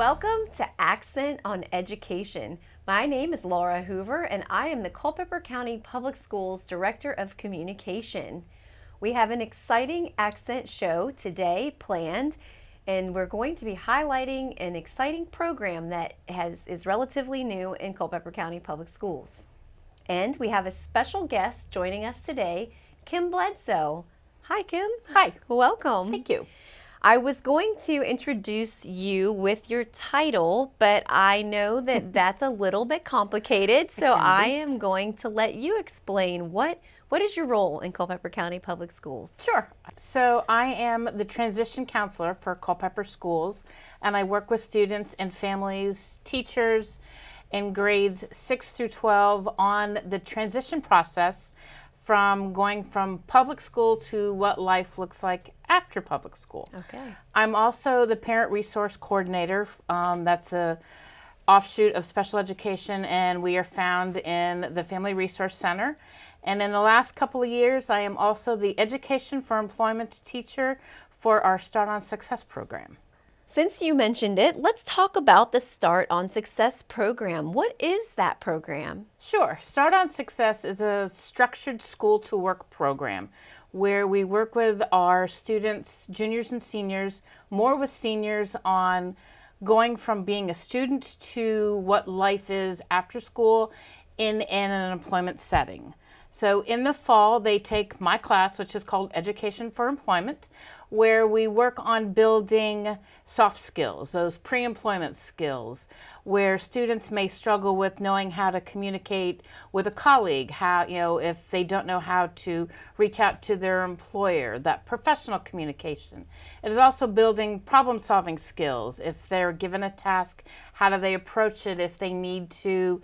Welcome to Accent on Education. My name is Laura Hoover and I am the Culpeper County Public Schools Director of Communication. We have an exciting accent show today planned, and we're going to be highlighting an exciting program that is relatively new in Culpeper County Public Schools. And we have a special guest joining us today, Kim Bledsoe. Hi, Kim. Hi. Welcome. Thank you. I was going to introduce you with your title, but I know that that's a little bit complicated, so I am going to let you explain what is your role in Culpeper County Public Schools? Sure. So I am the transition counselor for Culpeper Schools, and I work with students and families, teachers in grades 6 through 12 on the transition process from going from public school to what life looks like after public school. Okay. I'm also the parent resource coordinator. That's a offshoot of special education, and we are found in the Family Resource Center. And in the last couple of years, I am also the Education for Employment teacher for our Start on Success program. Since you mentioned it, let's talk about the Start on Success program. What is that program? Sure. Start on Success is a structured school to work program where we work with our students, juniors and seniors, more with seniors on going from being a student to what life is after school in an employment setting. So in the fall, they take my class, which is called Education for Employment, where we work on building soft skills, those pre-employment skills, where students may struggle with knowing how to communicate with a colleague, how, if they don't know how to reach out to their employer, that professional communication. It is also building problem-solving skills. If they're given a task, how do they approach it? If they need to,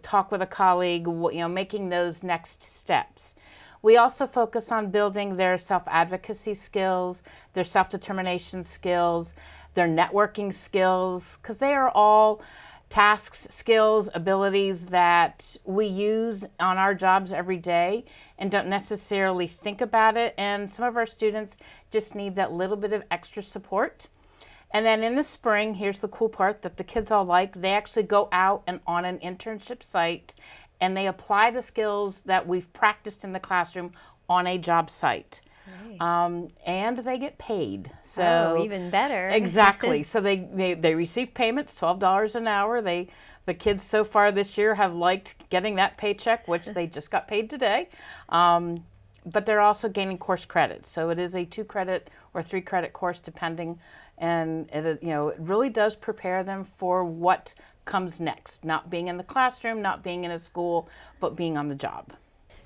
talk with a colleague, making those next steps. We also focus on building their self-advocacy skills, their self-determination skills, their networking skills, because they are all tasks, skills, abilities that we use on our jobs every day and don't necessarily think about it. And some of our students just need that little bit of extra support. And then in the spring, here's the cool part that the kids all like, they actually go out and on an internship site and they apply the skills that we've practiced in the classroom on a job site. Right. And they get paid. So even better. Exactly. So they receive payments, $12 an hour. The kids so far this year have liked getting that paycheck, which they just got paid today. But they're also gaining course credits. So it is a 2-credit or 3-credit course depending. And it really does prepare them for what comes next, not being in the classroom, not being in a school, but being on the job.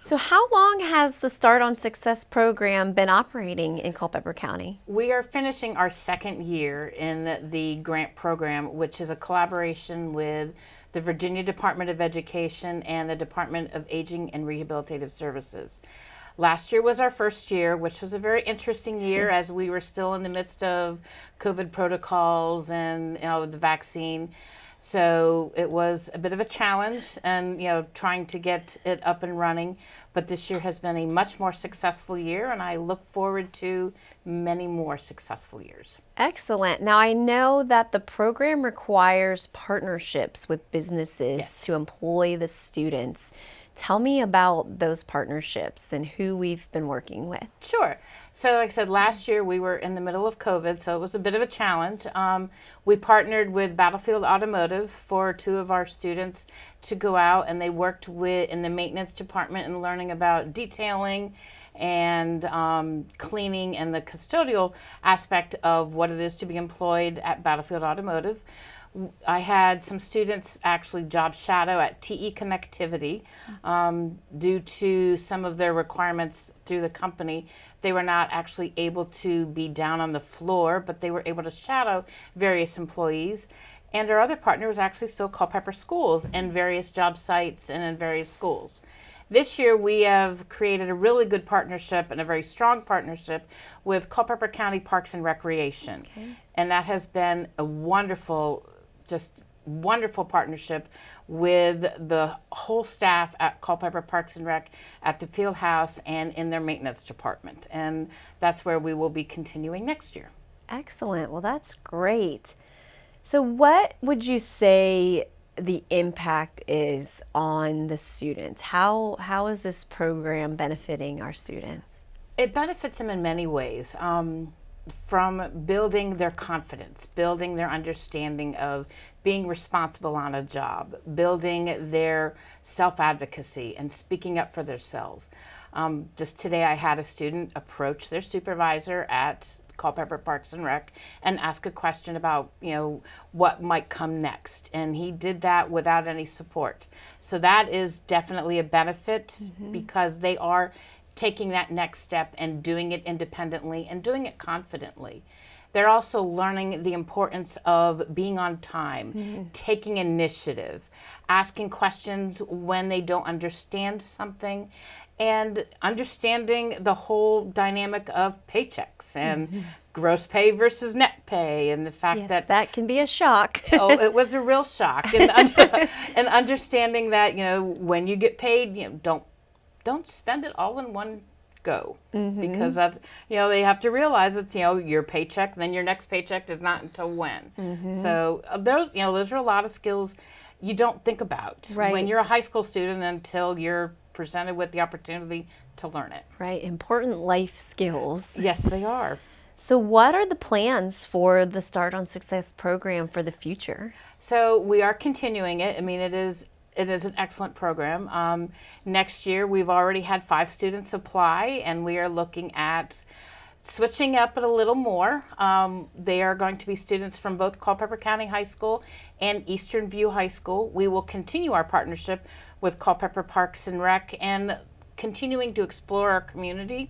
So how long has the Start on Success program been operating in Culpeper County? We are finishing our 2nd year in the grant program, which is a collaboration with the Virginia Department of Education and the Department of Aging and Rehabilitative Services. Last year was our first year, which was a very interesting year as we were still in the midst of COVID protocols and the vaccine. So it was a bit of a challenge and, trying to get it up and running. But this year has been a much more successful year, and I look forward to many more successful years. Excellent. Now, I know that the program requires partnerships with businesses to employ the students. Tell me about those partnerships and who we've been working with. Sure. So like I said, last year we were in the middle of COVID, so it was a bit of a challenge. We partnered with Battlefield Automotive for 2 of our students to go out, and they worked in the maintenance department and learning about detailing and cleaning and the custodial aspect of what it is to be employed at Battlefield Automotive. I had some students actually job shadow at TE Connectivity due to some of their requirements through the company. They were not actually able to be down on the floor, but they were able to shadow various employees. And our other partner was actually still Culpeper Schools in various job sites and in various schools. This year we have created a really good partnership and a very strong partnership with Culpeper County Parks and Recreation. Okay. And that has been a wonderful partnership with the whole staff at Culpeper Parks and Rec, at the field house, and in their maintenance department. And that's where we will be continuing next year. Excellent. Well, that's great. So what would you say the impact is on the students? How is this program benefiting our students? It benefits them in many ways. From building their confidence, building their understanding of being responsible on a job, building their self-advocacy and speaking up for themselves. Just today I had a student approach their supervisor at Culpeper Parks and Rec and ask a question about, what might come next. And he did that without any support. So that is definitely a benefit because they are taking that next step and doing it independently and doing it confidently. They're also learning the importance of being on time, taking initiative, asking questions when they don't understand something, and understanding the whole dynamic of paychecks and gross pay versus net pay, and the fact that can be a shock. It was a real shock. And, and understanding that, when you get paid, don't spend it all in one go, because that's, they have to realize it's, your paycheck, then your next paycheck is not until when. So those are a lot of skills you don't think about when you're a high school student until you're presented with the opportunity to learn it. Right, important life skills. Yes, they are. So what are the plans for the Start on Success program for the future? So we are continuing it. I mean, it is an excellent program. Next year, we've already had 5 students apply, and we are looking at switching up it a little more. They are going to be students from both Culpeper County High School and Eastern View High School. We will continue our partnership with Culpeper Parks and Rec and continuing to explore our community.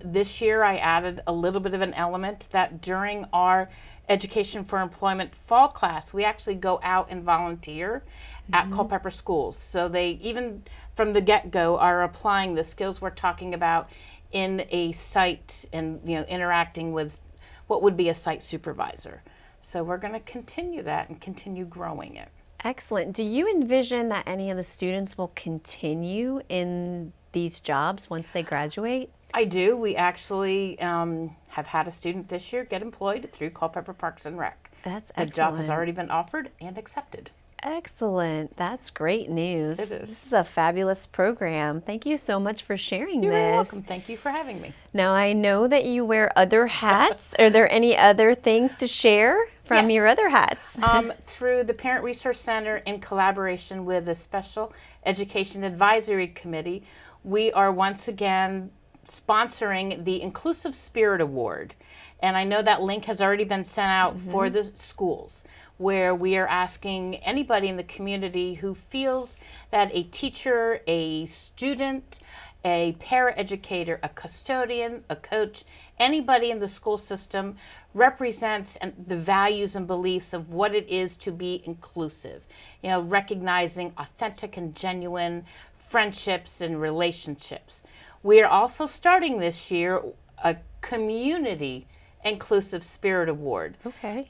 This year, I added a little bit of an element that during our Education for Employment fall class, we actually go out and volunteer at Culpeper schools. So they, even from the get-go, are applying the skills we're talking about in a site and interacting with what would be a site supervisor. So we're going to continue that and continue growing it. Excellent. Do you envision that any of the students will continue in these jobs once they graduate? I do. We actually have had a student this year get employed through Culpeper Parks and Rec. That's excellent. The job has already been offered and accepted. Excellent. That's great news. It is. This is a fabulous program. Thank you so much for sharing You're this. very welcome. Thank you for having me. Now, I know that you wear other hats. Are there any other things to share from your other hats? Through the Parent Resource Center in collaboration with the Special Education Advisory Committee, we are once again sponsoring the Inclusive Spirit Award. And I know that link has already been sent out for the schools, where we are asking anybody in the community who feels that a teacher, a student, a paraeducator, a custodian, a coach, anybody in the school system represents the values and beliefs of what it is to be inclusive. Recognizing authentic and genuine friendships and relationships. We are also starting this year a community Inclusive Spirit Award,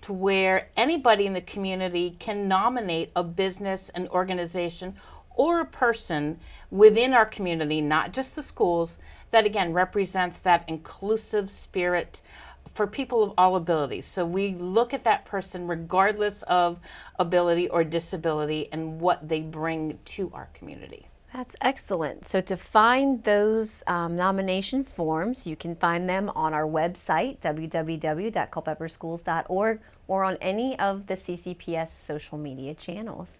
to where anybody in the community can nominate a business, an organization, or a person within our community, not just the schools, that again represents that inclusive spirit for people of all abilities. So we look at that person regardless of ability or disability and what they bring to our community. That's excellent. So to find those nomination forms, you can find them on our website, www.culpeperschools.org, or on any of the CCPS social media channels.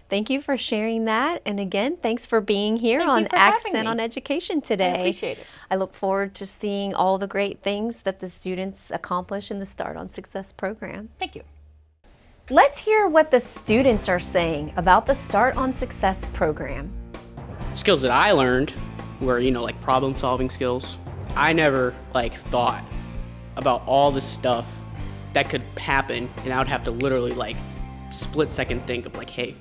Thank you for sharing that. And again, thanks for being here on Accent on Education today. I appreciate it. I look forward to seeing all the great things that the students accomplish in the Start on Success program. Thank you. Let's hear what the students are saying about the Start on Success program. Skills that I learned were, like problem solving skills. I never thought about all the stuff that could happen, and I would have to literally split second think of hey,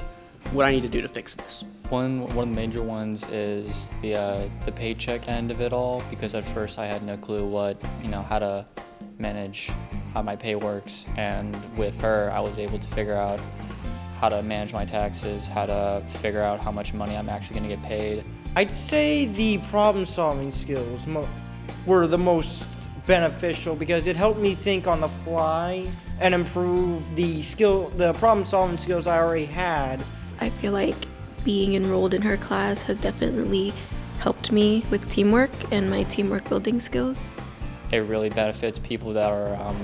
what I need to do to fix this. One of the major ones is the paycheck end of it all, because at first I had no clue how to manage how my pay works, and with her I was able to figure out how to manage my taxes, how to figure out how much money I'm actually going to get paid. I'd say the problem-solving skills were the most beneficial because it helped me think on the fly and improve the problem-solving skills I already had. I feel like being enrolled in her class has definitely helped me with teamwork and my teamwork building skills. It really benefits people that are,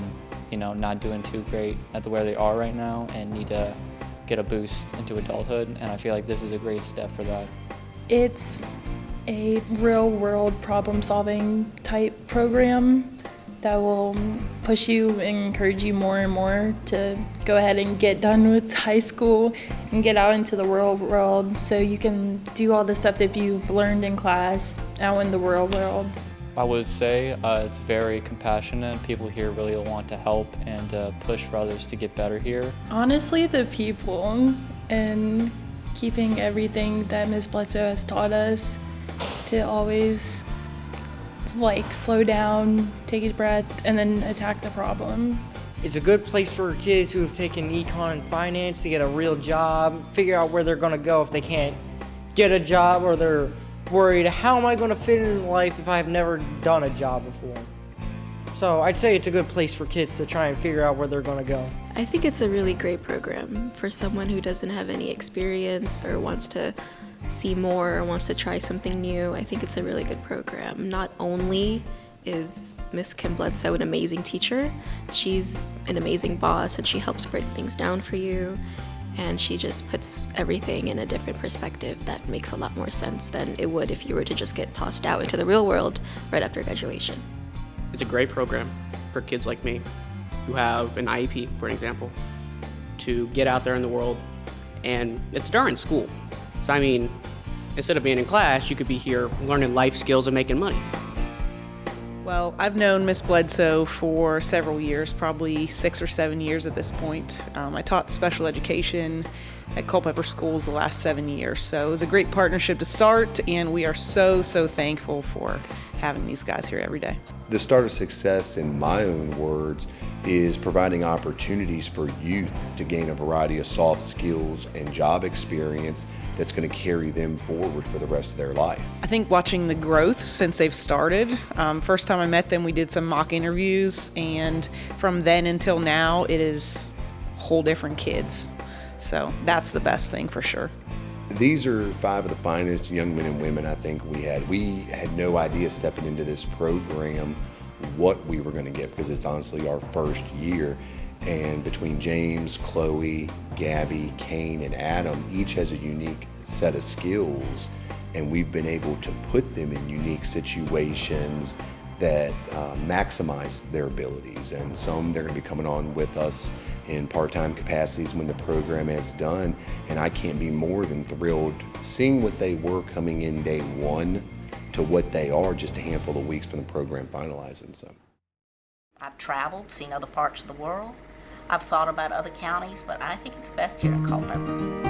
not doing too great at where they are right now and need to get a boost into adulthood, and I feel like this is a great step for that. It's a real-world problem-solving type program that will push you and encourage you more and more to go ahead and get done with high school and get out into the real world so you can do all the stuff that you've learned in class out in the real world. I would say it's very compassionate. People here really want to help and push for others to get better here. Honestly, the people and keeping everything that Ms. Bledsoe has taught us to always slow down, take a breath, and then attack the problem. It's a good place for kids who have taken econ and finance to get a real job, figure out where they're going to go if they can't get a job, or they're worried, how am I going to fit in life if I've never done a job before? So I'd say it's a good place for kids to try and figure out where they're going to go. I think it's a really great program for someone who doesn't have any experience or wants to see more or wants to try something new. I think it's a really good program. Not only is Miss Kim Bledsoe an amazing teacher, she's an amazing boss and she helps break things down for you, and she just puts everything in a different perspective that makes a lot more sense than it would if you were to just get tossed out into the real world right after graduation. It's a great program for kids like me who have an IEP, for an example, to get out there in the world, and it's during school. So I mean, instead of being in class, you could be here learning life skills and making money. Well, I've known Miss Bledsoe for several years, probably 6 or 7 years at this point. I taught special education at Culpeper Schools the last 7 years, so it was a great partnership to start, and we are so thankful for having these guys here every day. The start of success, in my own words, is providing opportunities for youth to gain a variety of soft skills and job experience that's going to carry them forward for the rest of their life. I think watching the growth since they've started, first time I met them, we did some mock interviews, and from then until now, it is whole different kids. So that's the best thing for sure. These are 5 of the finest young men and women I think we had. We had no idea stepping into this program what we were going to get, because it's honestly our first year. And between James, Chloe, Gabby, Kane, and Adam, each has a unique set of skills, and we've been able to put them in unique situations that maximize their abilities. And some, they're going to be coming on with us in part-time capacities when the program is done, and I can't be more than thrilled seeing what they were coming in day one to what they are just a handful of weeks from the program finalizing. So I've traveled, seen other parts of the world. I've thought about other counties, but I think it's best here in Culpeper.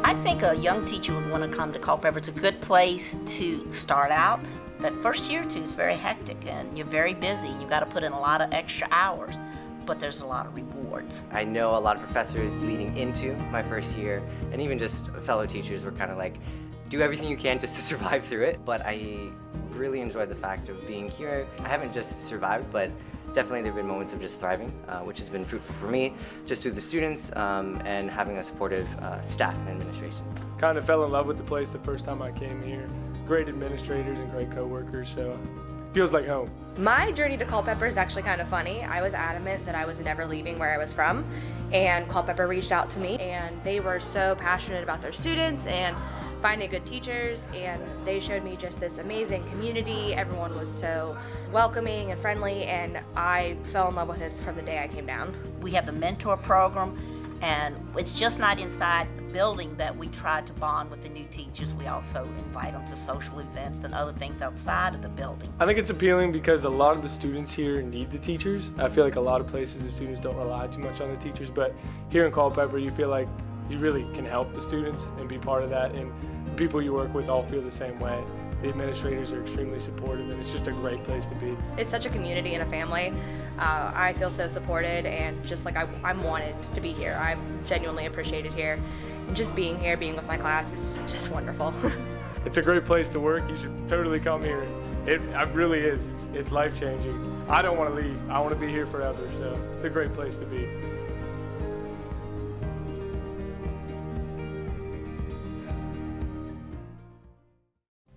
I think a young teacher would want to come to Culpeper. It's a good place to start out. That first year or two is very hectic, and you're very busy. You've got to put in a lot of extra hours, but there's a lot of rewards. I know a lot of professors leading into my first year, and even just fellow teachers were kind of like, do everything you can just to survive through it. But I really enjoyed the fact of being here. I haven't just survived, but definitely there have been moments of just thriving, which has been fruitful for me, just through the students and having a supportive staff and administration. Kind of fell in love with the place the first time I came here. Great administrators and great co-workers, so it feels like home. My journey to Culpeper is actually kind of funny. I was adamant that I was never leaving where I was from, and Culpeper reached out to me, and they were so passionate about their students and finding good teachers, and they showed me just this amazing community. Everyone was so welcoming and friendly, and I fell in love with it from the day I came down. We have the mentor program, and it's just not inside the building that we try to bond with the new teachers. We also invite them to social events and other things outside of the building. I think it's appealing because a lot of the students here need the teachers. I feel like a lot of places the students don't rely too much on the teachers, but here in Culpeper you feel like you really can help the students and be part of that, and the people you work with all feel the same way. The administrators are extremely supportive, and it's just a great place to be. It's such a community and a family. I feel so supported, and just like I'm wanted to be here. I'm genuinely appreciated here. And just being here, being with my class, it's just wonderful. It's a great place to work. You should totally come here It really is. It's life-changing. I don't want to leave. I want to be here forever, so it's a great place to be.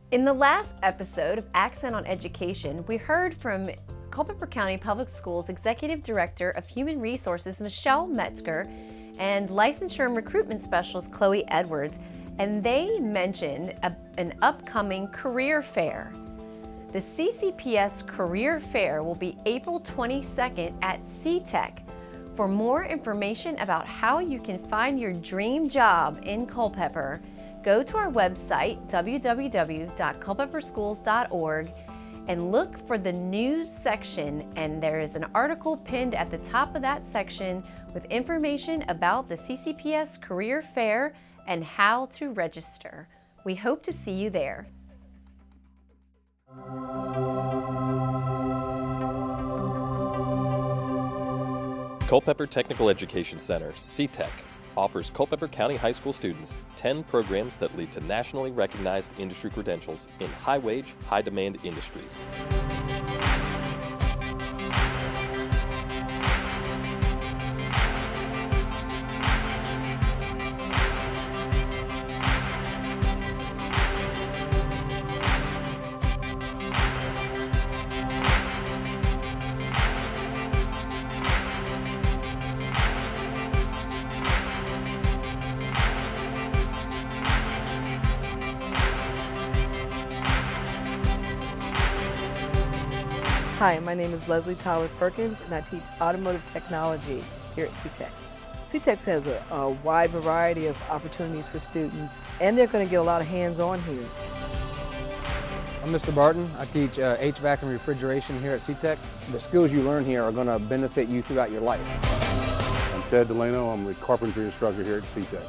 In the last episode of Accent on Education, we heard from Culpeper County Public Schools Executive Director of Human Resources, Michelle Metzger, and Licensure and Recruitment Specialist, Chloe Edwards, and they mentioned an upcoming career fair. The CCPS Career Fair will be April 22nd at CTEC. For more information about how you can find your dream job in Culpeper, go to our website, www.culpeperschools.org, and look for the news section, and there is an article pinned at the top of that section with information about the CCPS Career Fair and how to register. We hope to see you there. Culpeper Technical Education Center, CTEC, offers Culpeper County High School students 10 programs that lead to nationally recognized industry credentials in high-wage, high-demand industries. Hi, my name is Leslie Tyler Perkins, and I teach automotive technology here at CTEC. CTEC has a wide variety of opportunities for students, and they're going to get a lot of hands-on here. I'm Mr. Barton. I teach HVAC and refrigeration here at CTEC. The skills you learn here are going to benefit you throughout your life. I'm Ted Delano. I'm the carpentry instructor here at CTEC.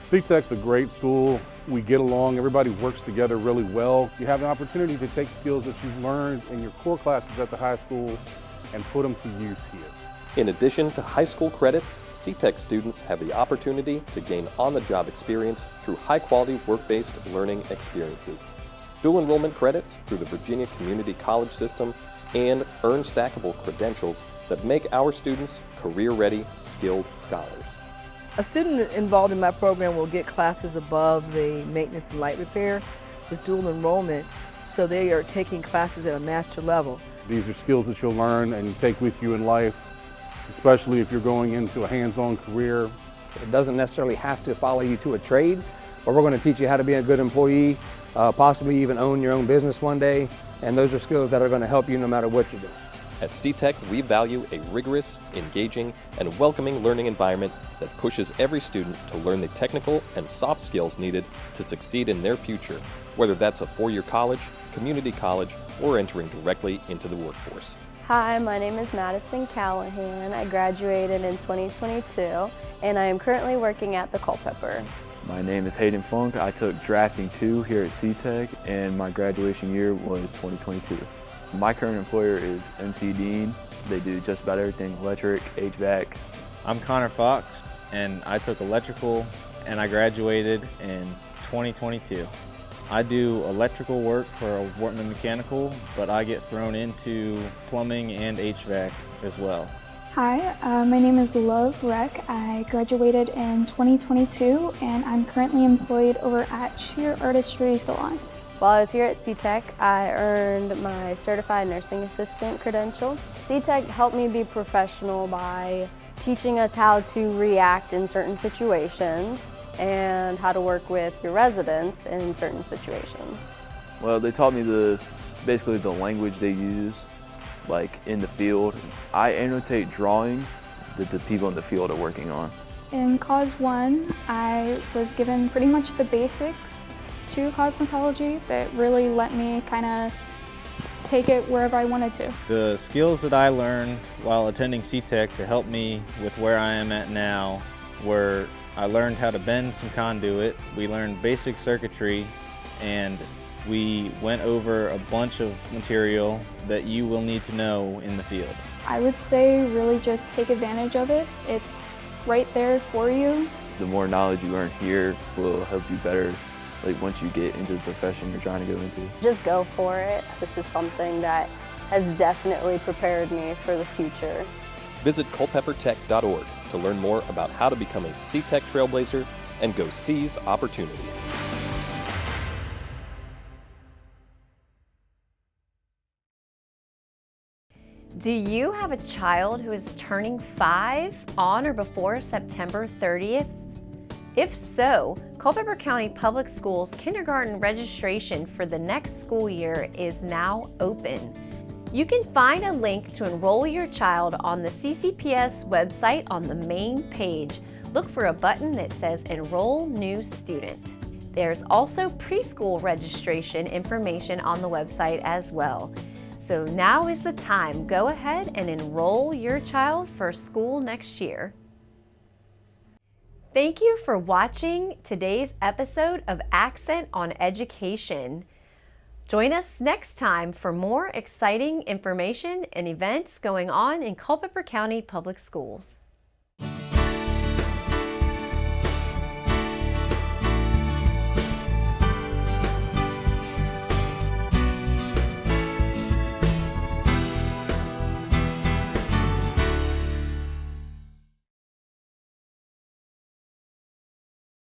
CTEC's a great school. We get along. Everybody works together really well. You have an opportunity to take skills that you've learned in your core classes at the high school and put them to use here. In addition to high school credits, CTEC students have the opportunity to gain on-the-job experience through high-quality work-based learning experiences, dual enrollment credits through the Virginia Community College system, and earn stackable credentials that make our students career-ready, skilled scholars. A student involved in my program will get classes above the maintenance and light repair with dual enrollment, so they are taking classes at a master level. These are skills that you'll learn and take with you in life, especially if you're going into a hands-on career. It doesn't necessarily have to follow you to a trade, but we're going to teach you how to be a good employee, possibly even own your own business one day, and those are skills that are going to help you no matter what you do. At CTEC, we value a rigorous, engaging, and welcoming learning environment that pushes every student to learn the technical and soft skills needed to succeed in their future, whether that's a four-year college, community college, or entering directly into the workforce. Hi, my name is Madison Callahan. I graduated in 2022, and I am currently working at the Culpeper. My name is Hayden Funk. I took Drafting 2 here at CTEC, and my graduation year was 2022. My current employer is MC Dean. They do just about everything, electric, HVAC. I'm Connor Fox, and I took electrical, and I graduated in 2022. I do electrical work for Wortman Mechanical, but I get thrown into plumbing and HVAC as well. Hi, my name is Love Reck. I graduated in 2022, and I'm currently employed over at Sheer Artistry Salon. While I was here at CTEC, I earned my Certified Nursing Assistant credential. CTEC helped me be professional by teaching us how to react in certain situations and how to work with your residents in certain situations. Well, they taught me basically the language they use, like in the field. I annotate drawings that the people in the field are working on. In Cause 1, I was given pretty much the basics to cosmetology that really let me kind of take it wherever I wanted to. The skills that I learned while attending CTEC to help me with where I am at now were I learned how to bend some conduit, we learned basic circuitry, and we went over a bunch of material that you will need to know in the field. I would say really just take advantage of it. It's right there for you. The more knowledge you learn here will help you better like once you get into the profession you're trying to go into. Just go for it. This is something that has definitely prepared me for the future. Visit culpeppertech.org to learn more about how to become a CTech trailblazer and go seize opportunity. Do you have a child who is turning 5 on or before September 30th? If so, Culpeper County Public Schools kindergarten registration for the next school year is now open. You can find a link to enroll your child on the CCPS website on the main page. Look for a button that says Enroll New Student. There's also preschool registration information on the website as well. So now is the time. Go ahead and enroll your child for school next year. Thank you for watching today's episode of Accent on Education. Join us next time for more exciting information and events going on in Culpeper County Public Schools.